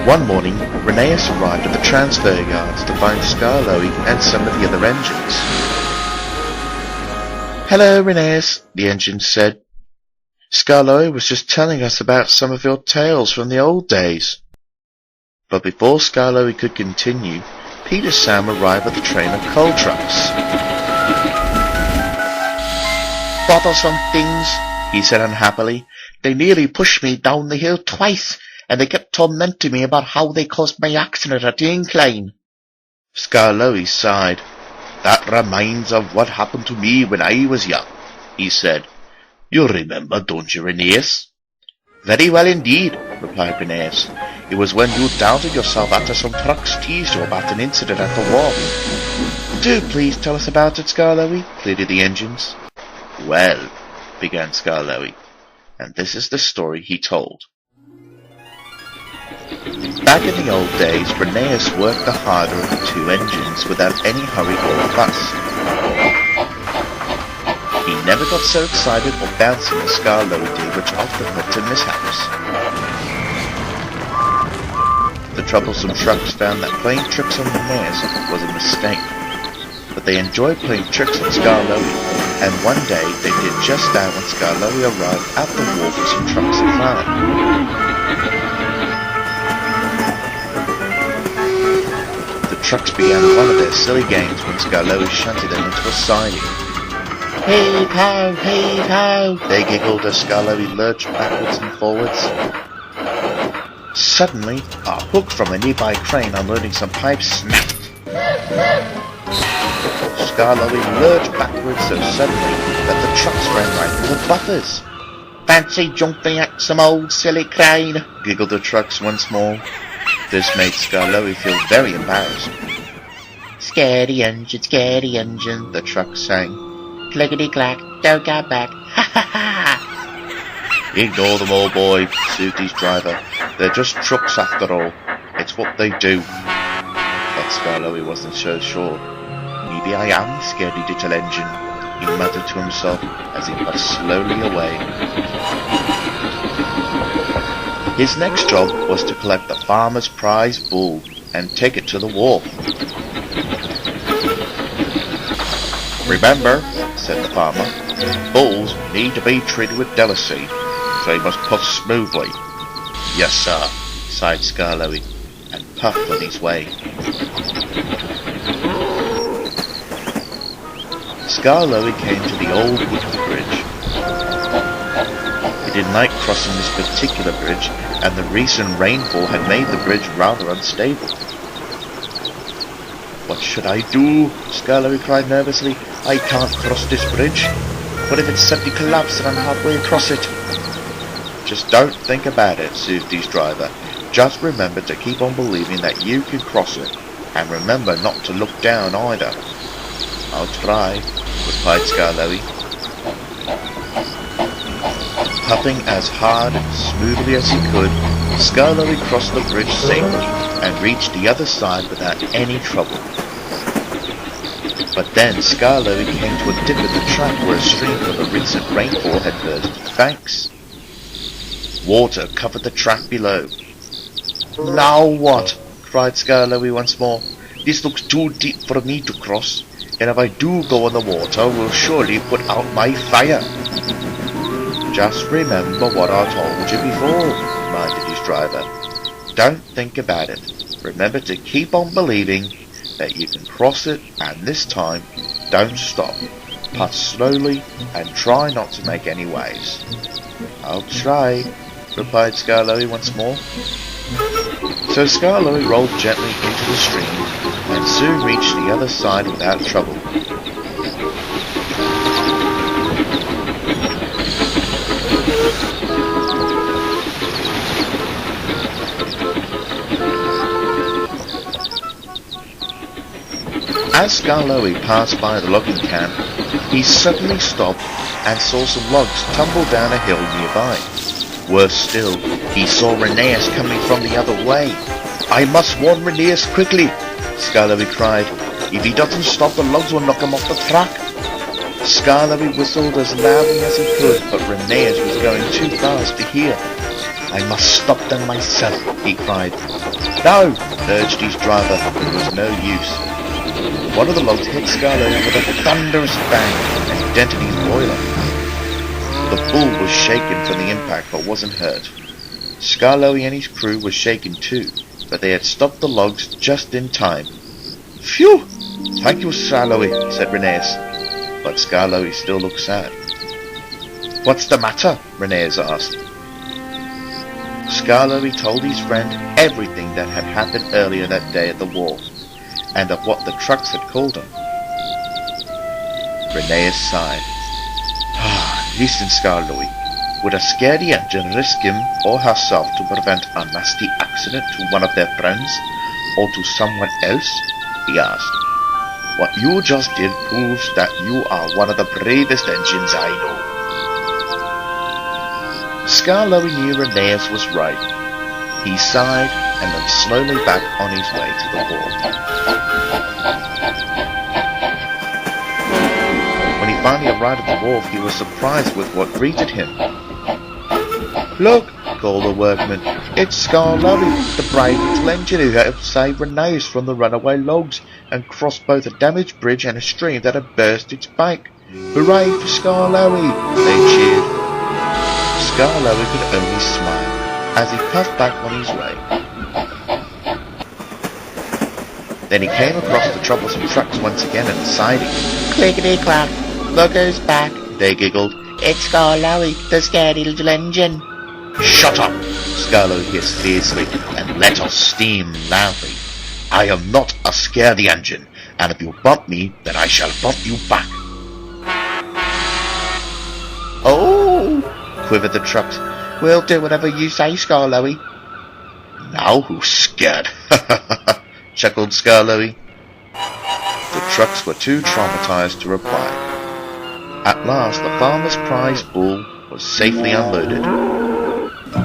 One morning, Rheneas arrived at the transfer yards to find Skarloey and some of the other engines. "Hello, Rheneas," the engine said. "Skarloey was just telling us about some of your tales from the old days." But before Skarloey could continue, Peter Sam arrived with a train of coal trucks. "Bothersome things," he said unhappily. "They nearly pushed me down the hill twice, and they kept tormenting me about how they caused my accident at the incline." Skarloey sighed. "That reminds of what happened to me when I was young," he said. "You remember, don't you, Rheneas?" "Very well indeed," replied Rheneas. "It was when you doubted yourself after some trucks teased you about an incident at the Wharf." "Do please tell us about it, Skarloey," pleaded the engines. "Well," began Skarloey, and this is the story he told. Back in the old days, Rheneas worked the harder of the two engines without any hurry or fuss. He never got so excited or bouncing as Skarloey did, which often led to mishaps. The troublesome trucks found that playing tricks on Rheneas was a mistake, but they enjoyed playing tricks on Skarloey, and one day they did just that when Skarloey arrived at the wharf with some trucks of fun. The trucks began one of their silly games when Skarloey shunted them into a siding. "Hey-pow, hey-pow," they giggled as Skarloey lurched backwards and forwards. Suddenly, a hook from a nearby crane unloading some pipes snapped. Skarloey lurched backwards so suddenly that the trucks ran right through the buffers. "Fancy jumping at some old silly crane," giggled the trucks once more. This made Skarloey feel very embarrassed. scaredy engine," the truck sang. "Clickety-clack, don't go back, ha ha ha!" "Ignore them, old boy," soothed his driver. "They're just trucks after all. It's what they do." But Skarloey wasn't so sure. "Maybe I am scaredy little engine," he muttered to himself as he puffed slowly away. His next job was to collect the farmer's prize bull and take it to the wharf. "Remember," said the farmer, "bulls need to be treated with delicacy, so he must puff smoothly." "Yes, sir," sighed Skarloey, and puffed on his way. Skarloey came to the old wooden bridge. He didn't like crossing this particular bridge, and the recent rainfall had made the bridge rather unstable. "What should I do?" Skarloey cried nervously. "I can't cross this bridge. What if it suddenly collapses and I'm halfway across it?" "Just don't think about it," soothed his driver. "Just remember to keep on believing that you can cross it, and remember not to look down either." "I'll try," replied Skarloey. Puffing as hard and smoothly as he could, Skarloey crossed the bridge safely and reached the other side without any trouble. But then Skarloey came to a dip in the track where a stream from the recent rainfall had burst the banks. Water covered the track below. "Now what?" cried Skarloey once more. "This looks too deep for me to cross, and if I do go in the water, will surely put out my fire." "Just remember what I told you before," reminded his driver. "Don't think about it. Remember to keep on believing that you can cross it, and this time, don't stop. Puff slowly and try not to make any waves." "I'll try," replied Skarloey once more. So Skarloey rolled gently into the stream and soon reached the other side without trouble. As Skarloey passed by the logging camp, he suddenly stopped and saw some logs tumble down a hill nearby. Worse still, he saw Rheneas coming from the other way. "I must warn Rheneas quickly," Skarloey cried. "If he doesn't stop, the logs will knock him off the track." Skarloey whistled as loudly as he could, but Rheneas was going too fast to hear. I must stop them myself, he cried. No, urged his driver, but it was no use. One of the logs hit Skarloey with a thunderous bang and dented his boiler. The bull was shaken from the impact but wasn't hurt. Skarloey and his crew were shaken too, but they had stopped the logs just in time. Phew! Thank you, Skarloey, said Rheneas. But Skarloey still looked sad. What's the matter? Rheneas asked. Skarloey told his friend everything that had happened earlier that day at the wharf, and of what the trucks had called him. Rheneas sighed. Listen, Skarloey, would a scaredy engine risk him or herself to prevent a nasty accident to one of their friends, or to someone else? He asked. What you just did proves that you are one of the bravest engines I know. Skarloey knew Rheneas was right. He sighed and went slowly back on his way to the wharf. When he finally arrived at the wharf, he was surprised with what greeted him. Look, called the workman, it's Skarloey, the brave little engine who helped save Rheneas from the runaway logs and crossed both a damaged bridge and a stream that had burst its bank. Hooray for Skarloey! They cheered. Skarloey could only smile as he puffed back on his way. Then he came across the troublesome trucks once again and siding. Clickety-clack, look who's back, they giggled. It's Skarloey, the scaredy little engine. Shut up, Skarloey hissed fiercely, and let us steam loudly. I am not a scaredy engine, and if you bump me, then I shall bump you back. Oh, quivered the trucks. We'll do whatever you say, Skarloey. Now who's scared? Chuckled Skarloey. The trucks were too traumatized to reply. At last, the farmer's prize bull was safely unloaded.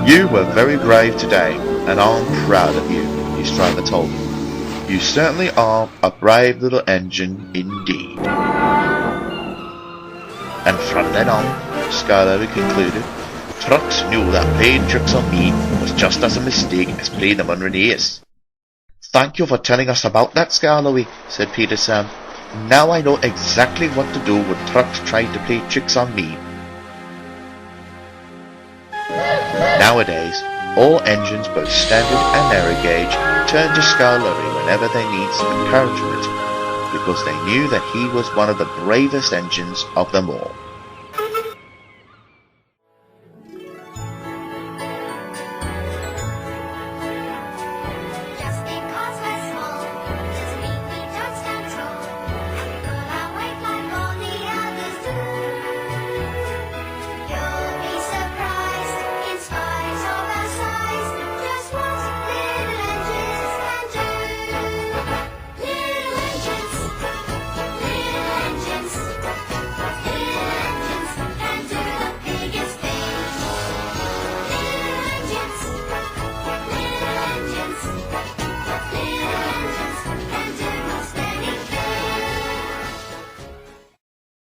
You were very brave today, and I'm proud of you, his driver told him. You certainly are a brave little engine indeed. And from then on, Skarloey concluded, trucks knew that playing tricks on me was just as a mistake as playing them on Rheneas. Thank you for telling us about that, Skarloey, said Peter Sam. Now I know exactly what to do when trucks try to play tricks on me. Nowadays, all engines, both standard and narrow gauge, turn to Skarloey whenever they need some encouragement, because they knew that he was one of the bravest engines of them all.